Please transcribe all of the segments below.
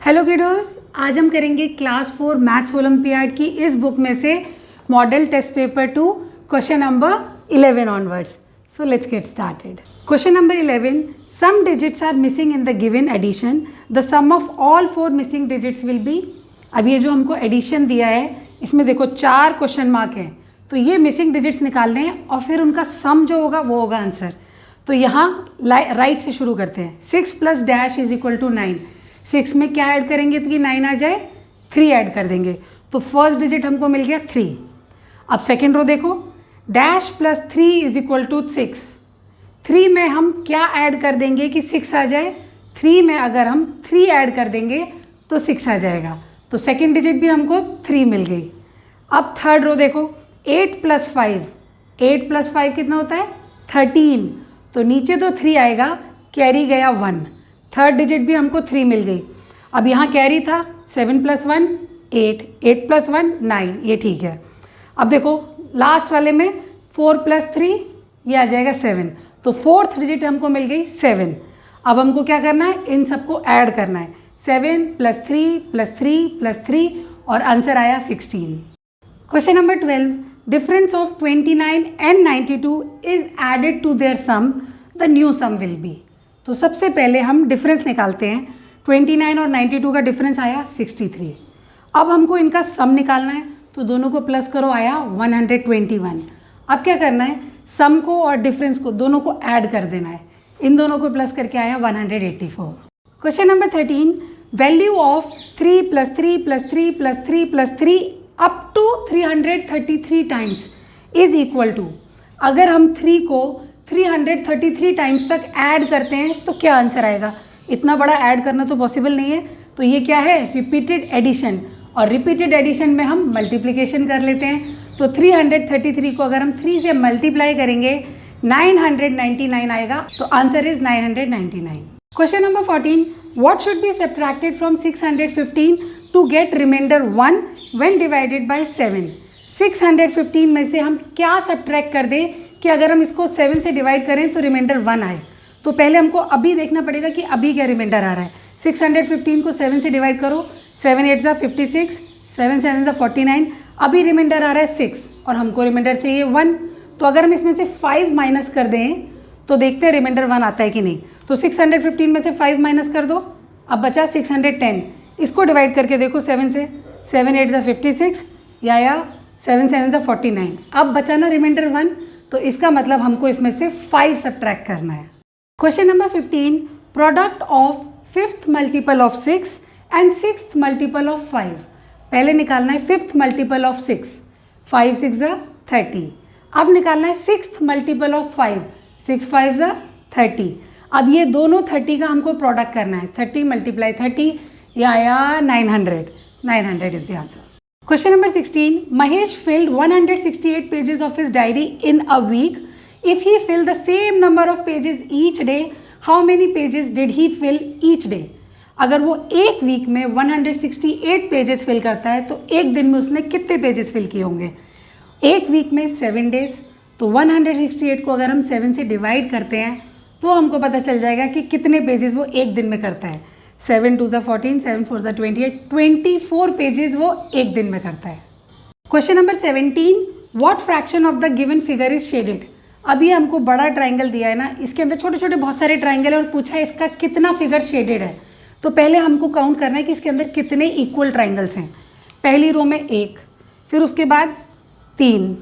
Hello kiddos, आज हम करेंगे क्लास 4 मैथ्स ओलंपियाड की इस बुक में से model test paper 2 question number 11 onwards. So let's get started. Question number 11. Some digits are missing in the given addition. The sum of all 4 missing digits will be. अब ये जो हमको addition दिया है इसमें देखो 4 क्वेश्चन मार्क हैं, तो ये मिसिंग डिजिट्स निकालने हैं और फिर उनका सम जो होगा वो होगा आंसर. तो यहाँ राइट से शुरू करते हैं. 6 plus dash is equal to 9. 6 में क्या ऐड करेंगे तो कि 9 आ जाए, 3 ऐड कर देंगे तो फर्स्ट डिजिट हमको मिल गया 3. अब सेकेंड रो देखो, dash plus 3 is equal to 6. 3 में हम क्या ऐड कर देंगे कि 6 आ जाए. 3 में अगर हम 3 ऐड कर देंगे तो 6 आ जाएगा, तो सेकेंड डिजिट भी हमको 3 मिल गई. अब थर्ड रो देखो, 8 प्लस 5. 8 प्लस 5 कितना होता है 13. तो नीचे तो 3 आएगा, कैरी गया 1. थर्ड डिजिट भी हमको 3 मिल गई. अब यहाँ कैरी था 7 प्लस 1 8, 8 प्लस 1 9, ये ठीक है. अब देखो लास्ट वाले में 4 प्लस 3 ये आ जाएगा 7, तो फोर्थ डिजिट हमको मिल गई 7. अब हमको क्या करना है, इन सबको ऐड करना है. 7 प्लस 3 प्लस 3 प्लस 3 और आंसर आया 16. Question number 12. Difference of 29 and 92 is added to their sum. The new sum will be. तो सबसे पहले हम डिफरेंस निकालते हैं. 29 और 92 का डिफरेंस आया 63. अब हमको इनका सम निकालना है, तो दोनों को प्लस करो, आया 121. अब क्या करना है, सम को और डिफरेंस को दोनों को ऐड कर देना है. इन दोनों को प्लस करके आया 184. Question number 13. Value of 3 plus 3 plus 3 plus 3 plus 3 up to 333 times is equal to. अगर हम 3 को 333 टाइम्स तक ऐड करते हैं तो क्या आंसर आएगा. इतना बड़ा ऐड करना तो पॉसिबल नहीं है, तो ये क्या है, रिपीटेड एडिशन. और रिपीटेड एडिशन में हम मल्टीप्लिकेशन कर लेते हैं. तो 333 को अगर हम 3 से मल्टीप्लाई करेंगे 999 आएगा, तो answer is 999. Question number 14. What should be subtracted from 615 to get remainder 1 when divided by 7. 615 में से हम क्या सब्ट्रैक्ट कर दें कि अगर हम इसको 7 से डिवाइड करें तो रिमाइंडर 1 आए. तो पहले हमको अभी देखना पड़ेगा कि अभी क्या रिमाइंडर आ रहा है. 615 को 7 से डिवाइड करो, 7 8 ज़ा 56, 7 7 ज़ा 49. अभी रिमाइंडर आ रहा है 6 और हमको रिमाइंडर चाहिए 1. तो अगर हम इसमें से 5 माइनस कर दें तो देखते हैं रिमाइंडर 1 आता है कि नहीं. तो 615 में से 5 माइनस कर दो, अब बचा 610. इसको डिवाइड करके देखो 7 से, 7 8 ज़ा 56, या 7 7 ज़ा 49. अब बचा ना रिमाइंडर 1, तो इसका मतलब हमको इसमें से 5 सब्ट्रैक्ट करना है. Question number 15. Product of 5th multiple of 6 and 6th multiple of 5. पहले निकालना है 5th मल्टीपल ऑफ 6. 5 6 ज़ा 30. अब निकालना है 6th मल्टीपल ऑफ 5. 6 5 ज़ा 30. अब ये दोनों 30 का हमको प्रोडक्ट करना है. 30 मल्टीप्लाई 30, ये आया 900. 900 is the answer. Question number 16. Mahesh filled 168 pages of his diary in a week. If he filled the same number of pages each day, how many pages did he fill each day? अगर वो एक week में 168 pages fill करता है तो एक दिन में उसने कितने पेजेस फिल किए होंगे. एक वीक में 7 डेज, तो 168 को अगर हम 7 से डिवाइड करते हैं तो हमको पता चल जाएगा कि कितने पेजेस वो एक दिन में करता है. 7 2 ज़ा 14, 7 4 ज़ा 28, 24 पेजेस वो एक दिन में करता है. Question number 17. What fraction of the given figure is shaded. अभी हमको बड़ा ट्राइंगल दिया है ना, इसके अंदर छोटे छोटे बहुत सारे ट्राइंगल है और पूछा है इसका कितना फिगर शेडेड है. तो पहले हमको काउंट करना है कि इसके अंदर कितने इक्वल ट्राइंगल्स हैं. पहली रो में 1, फिर उसके बाद 3,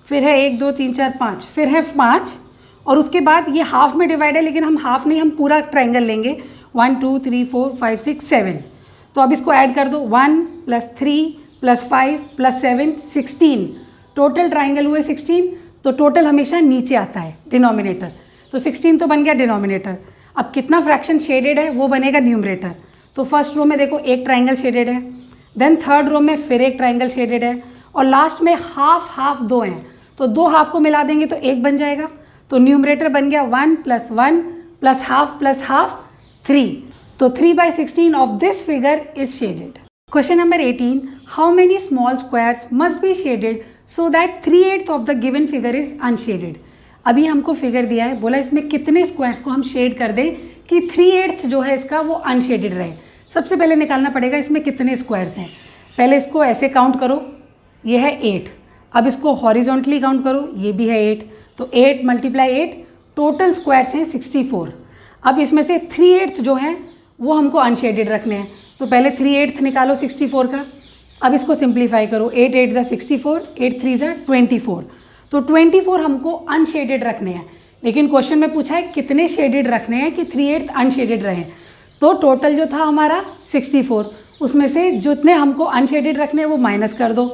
फिर है 1 2 3 4 5, फिर है 5, और उसके बाद ये हाफ में डिवाइड है, लेकिन हम हाफ नहीं, हम पूरा ट्राइंगल लेंगे. 1 2 3 4 5 6 7. तो अब इसको ऐड कर दो, 1 plus 3 plus 5 plus 7 16. Total triangle हुए 16. तो टोटल हमेशा नीचे आता है डिनोमिनेटर, तो 16 तो बन गया डिनोमिनेटर. अब कितना फ्रैक्शन शेडेड है वो बनेगा न्यूमरेटर. तो फर्स्ट रो में देखो एक ट्राइंगल शेडेड है, देन थर्ड रो में फिर एक ट्राइंगल शेडेड है, और लास्ट में हाफ हाफ 2 हैं. तो 2 हाफ को मिला देंगे तो 1 बन जाएगा. तो न्यूमरेटर बन गया 1 प्लस 1 प्लस हाफ 3. तो 3/16 of this figure is shaded. Question number 18. How many small squares must be shaded so that 3/8 of the given figure is unshielded. अभी हमको फिगर दिया है, बोला इसमें कितने स्क्वायर्स को हम शेड कर दें कि 3/8 जो है इसका वो अनशेडेड रहे. सबसे पहले निकालना पड़ेगा इसमें कितने स्क्वायर्स हैं। पहले इसको ऐसे काउंट करो, ये है 8। अब इसको हॉरिजॉन्टली काउंट करो, ये भी है 8, तो 8 × 8, टोटल स्क्वायर्स हैं 64। अब इसमें से 3/8 जो हैं वो हमको अनशेडेड रखने हैं, तो पहले 3/8 निकालो 64 का। अब इसको सिंप्लीफाई करो, 8 8 ज़ा 64, 8 3 ज़ा 24, तो 24 हमको अनशेडेड रखने हैं। लेकिन क्वेश्चन में पूछा है कितने शेडेड रखने हैं कि 3/8 अनशेडेड रहें, तो टोटल जो था हमारा 64, उसमें से जितने हमको अनशेडेड रखने हैं वो माइनस कर दो,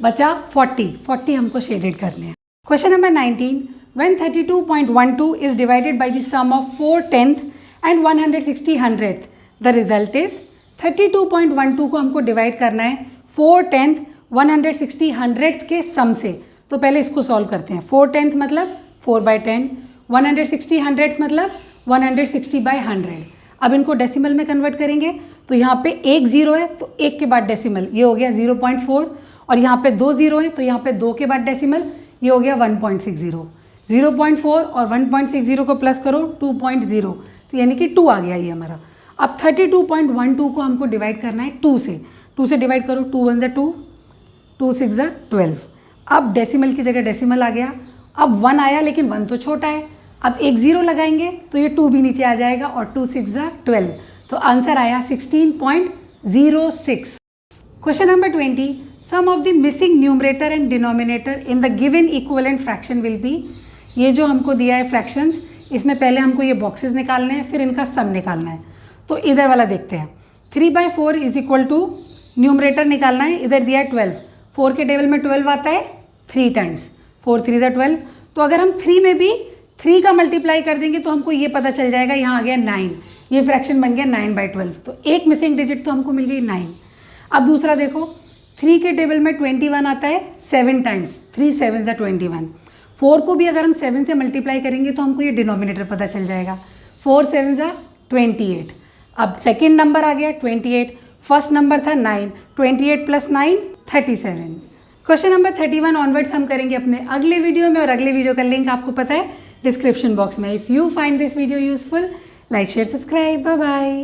बचा 40 हमको शेडेड करने हैं। Question number 19, when 32.12 is divided by the sum of 4/10 and 160 100th, the result is 32.12 को हमको डिवाइड करना है 4/10 160 100th के सम से। तो पहले इसको सॉल्व करते हैं। 4/10 मतलब 4/10, 160 100th मतलब 160/100। अब इनको डेसिमल में कन्वर्ट करेंगे, तो यहाँ पे एक जीरो है तो एक के बाद डेसिमल, ये हो गया 0.4, और यहाँ पे 2 जीरो है तो यहाँ पे 2 के बाद डेसिमल, ये हो गया 1.60। 0.4 और 1.60 को प्लस करो 2.0, तो यानी कि 2 आ गया ये हमारा। अब 32.12 को हमको डिवाइड करना है 2 से। 2 से डिवाइड करो, 2 1 ज़ा 2, 2 6 ज़ा 12। अब डेसिमल की जगह डेसिमल आ गया। अब 1 आया लेकिन 1 तो छोटा है, अब एक ज़ीरो लगाएंगे तो ये 2 भी नीचे आ जाएगा, और 2 6 ज़ा 12, तो आंसर आया 16.06। Question number 20, sum of the missing numerator and denominator in the given equivalent fraction will be. ये जो हमको दिया है फ्रैक्शंस, इसमें पहले हमको ये बॉक्सेस निकालने हैं, फिर इनका सम निकालना है। तो इधर वाला देखते हैं। 3/4 इज इक्वल टू, न्यूमरेटर निकालना है, इधर दिया है 12, 4 के टेबल में 12 आता है 3 टाइम्स, 4 3 ज़ा 12। तो अगर हम 3 में भी 3 का मल्टीप्लाई कर देंगे तो हमको ये पता चल जाएगा, यहाँ आ गया 9, ये फ्रैक्शन बन गया 9/12, तो एक मिसिंग डिजिट तो हमको मिल गई 9। अब दूसरा देखो, 3 के टेबल में 21 आता है 7 टाइम्स, 3 7 ज़ा 21। 4 को भी अगर हम 7 से मल्टीप्लाई करेंगे तो हमको ये डिनोमिनेटर पता चल जाएगा, 4 7 ज़ा 28। अब सेकेंड नंबर आ गया 28, फर्स्ट नंबर था 9, 28 + 9 37। क्वेश्चन नंबर 31 ऑनवर्ड्स हम करेंगे अपने अगले वीडियो में, और अगले वीडियो का लिंक आपको पता है डिस्क्रिप्शन बॉक्स में। If you find this video useful, like share subscribe, bye bye.